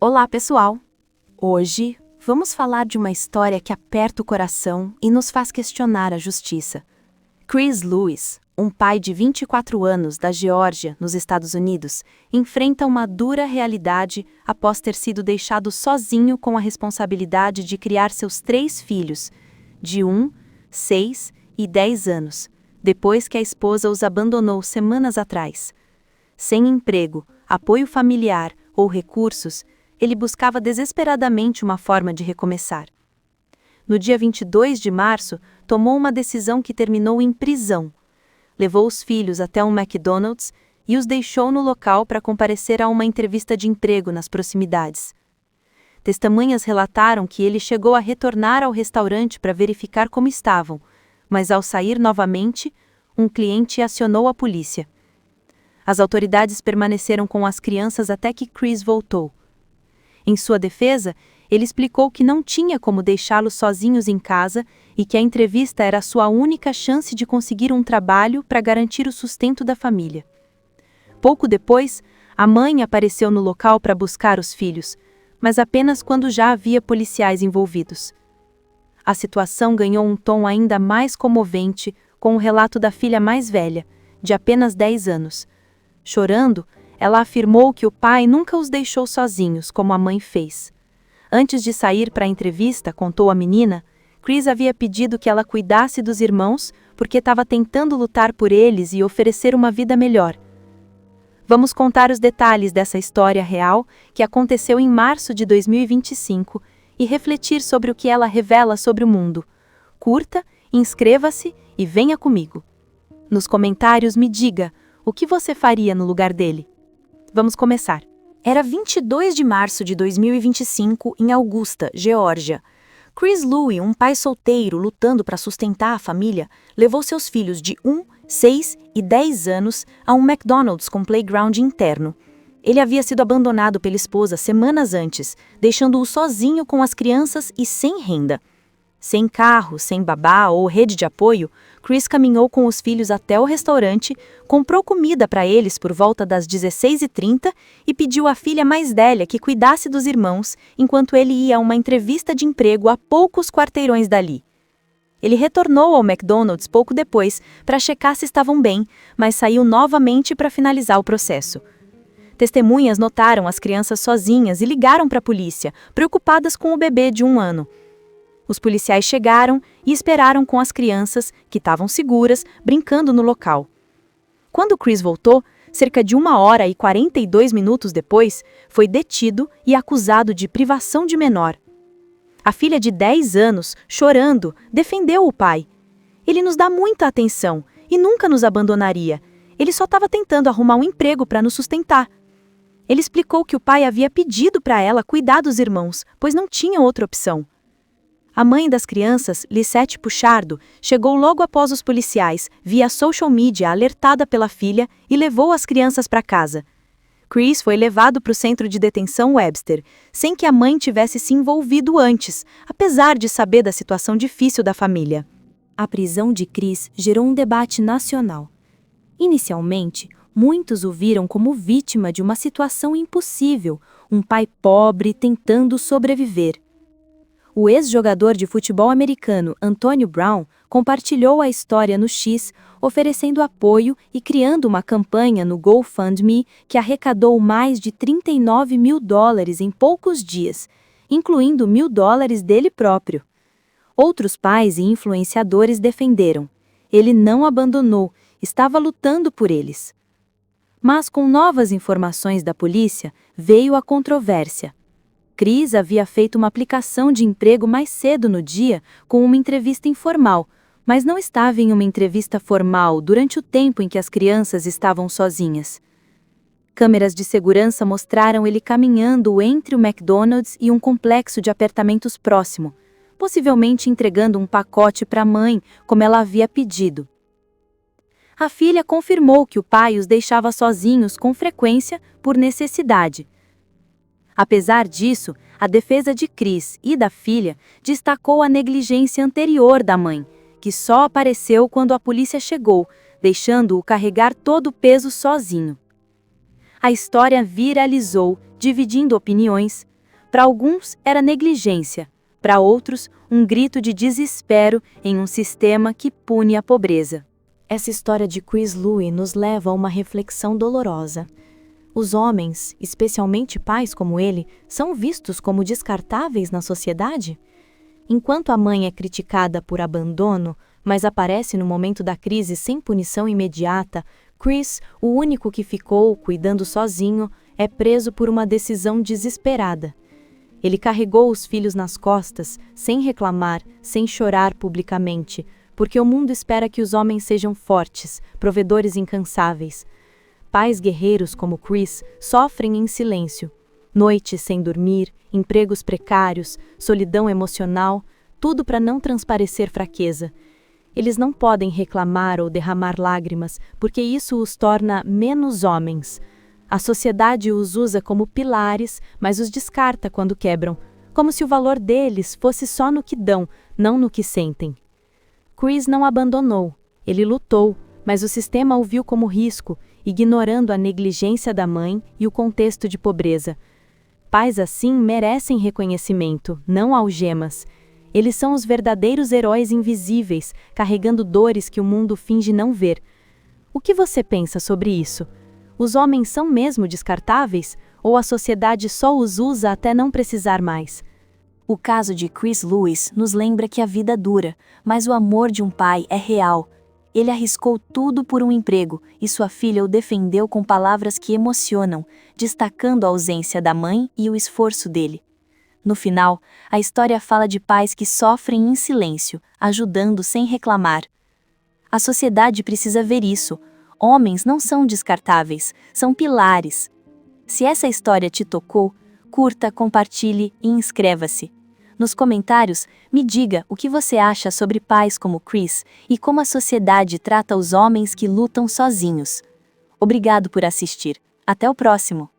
Olá, pessoal! Hoje vamos falar de uma história que aperta o coração e nos faz questionar a justiça. Chris Lewis, um pai de 24 anos da Geórgia, nos Estados Unidos, enfrenta uma dura realidade após ter sido deixado sozinho com a responsabilidade de criar seus 3 filhos, de 1, 6 e 10 anos, depois que a esposa os abandonou semanas atrás. Sem emprego, apoio familiar ou recursos, ele buscava desesperadamente uma forma de recomeçar. No dia 22 de março, tomou uma decisão que terminou em prisão. Levou os filhos até um McDonald's e os deixou no local para comparecer a uma entrevista de emprego nas proximidades. Testemunhas relataram que ele chegou a retornar ao restaurante para verificar como estavam, mas ao sair novamente, um cliente acionou a polícia. As autoridades permaneceram com as crianças até que Chris voltou. Em sua defesa, ele explicou que não tinha como deixá-los sozinhos em casa e que a entrevista era sua única chance de conseguir um trabalho para garantir o sustento da família. Pouco depois, a mãe apareceu no local para buscar os filhos, mas apenas quando já havia policiais envolvidos. A situação ganhou um tom ainda mais comovente com o relato da filha mais velha, de apenas 10 anos. Chorando, ela afirmou que o pai nunca os deixou sozinhos, como a mãe fez. Antes de sair para a entrevista, contou a menina, Chris havia pedido que ela cuidasse dos irmãos porque estava tentando lutar por eles e oferecer uma vida melhor. Vamos contar os detalhes dessa história real que aconteceu em março de 2025 e refletir sobre o que ela revela sobre o mundo. Curta, inscreva-se e venha comigo. Nos comentários me diga o que você faria no lugar dele. Vamos começar. Era 22 de março de 2025 em Augusta, Geórgia. Chris Lewis, um pai solteiro lutando para sustentar a família, levou seus filhos de 1, 6 e 10 anos a um McDonald's com playground interno. Ele havia sido abandonado pela esposa semanas antes, deixando-o sozinho com as crianças e sem renda. Sem carro, sem babá ou rede de apoio, Chris caminhou com os filhos até o restaurante, comprou comida para eles por volta das 16h30 e pediu à filha mais velha que cuidasse dos irmãos, enquanto ele ia a uma entrevista de emprego a poucos quarteirões dali. Ele retornou ao McDonald's pouco depois para checar se estavam bem, mas saiu novamente para finalizar o processo. Testemunhas notaram as crianças sozinhas e ligaram para a polícia, preocupadas com o bebê de 1 ano. Os policiais chegaram e esperaram com as crianças, que estavam seguras, brincando no local. Quando Chris voltou, cerca de 1h e 42 minutos depois, foi detido e acusado de privação de menor. A filha de 10 anos, chorando, defendeu o pai. Ele nos dá muita atenção e nunca nos abandonaria. Ele só estava tentando arrumar um emprego para nos sustentar. Ele explicou que o pai havia pedido para ela cuidar dos irmãos, pois não tinha outra opção. A mãe das crianças, Lisette Puchardo, chegou logo após os policiais, via social media alertada pela filha e levou as crianças para casa. Chris foi levado para o centro de detenção Webster, sem que a mãe tivesse se envolvido antes, apesar de saber da situação difícil da família. A prisão de Chris gerou um debate nacional. Inicialmente, muitos o viram como vítima de uma situação impossível, um pai pobre tentando sobreviver. O ex-jogador de futebol americano Antonio Brown compartilhou a história no X, oferecendo apoio e criando uma campanha no GoFundMe que arrecadou mais de $39 mil em poucos dias, incluindo $1.000 dele próprio. Outros pais e influenciadores defenderam. Ele não abandonou, estava lutando por eles. Mas com novas informações da polícia, veio a controvérsia. Chris havia feito uma aplicação de emprego mais cedo no dia com uma entrevista informal, mas não estava em uma entrevista formal durante o tempo em que as crianças estavam sozinhas. Câmeras de segurança mostraram ele caminhando entre o McDonald's e um complexo de apartamentos próximo, possivelmente entregando um pacote para a mãe, como ela havia pedido. A filha confirmou que o pai os deixava sozinhos com frequência por necessidade. Apesar disso, a defesa de Chris e da filha destacou a negligência anterior da mãe, que só apareceu quando a polícia chegou, deixando-o carregar todo o peso sozinho. A história viralizou, dividindo opiniões. Para alguns era negligência, para outros um grito de desespero em um sistema que pune a pobreza. Essa história de Chris Louis nos leva a uma reflexão dolorosa. Os homens, especialmente pais como ele, são vistos como descartáveis na sociedade? Enquanto a mãe é criticada por abandono, mas aparece no momento da crise sem punição imediata, Chris, o único que ficou cuidando sozinho, é preso por uma decisão desesperada. Ele carregou os filhos nas costas, sem reclamar, sem chorar publicamente, porque o mundo espera que os homens sejam fortes, provedores incansáveis. Pais guerreiros como Chris sofrem em silêncio. Noites sem dormir, empregos precários, solidão emocional, tudo para não transparecer fraqueza. Eles não podem reclamar ou derramar lágrimas, porque isso os torna menos homens. A sociedade os usa como pilares, mas os descarta quando quebram, como se o valor deles fosse só no que dão, não no que sentem. Chris não abandonou, ele lutou, mas o sistema o viu como risco, ignorando a negligência da mãe e o contexto de pobreza. Pais assim merecem reconhecimento, não algemas. Eles são os verdadeiros heróis invisíveis, carregando dores que o mundo finge não ver. O que você pensa sobre isso? Os homens são mesmo descartáveis? Ou a sociedade só os usa até não precisar mais? O caso de Chris Louis nos lembra que a vida dura, mas o amor de um pai é real. Ele arriscou tudo por um emprego, e sua filha o defendeu com palavras que emocionam, destacando a ausência da mãe e o esforço dele. No final, a história fala de pais que sofrem em silêncio, ajudando sem reclamar. A sociedade precisa ver isso. Homens não são descartáveis, são pilares. Se essa história te tocou, curta, compartilhe e inscreva-se. Nos comentários, me diga o que você acha sobre pais como Chris e como a sociedade trata os homens que lutam sozinhos. Obrigado por assistir. Até o próximo!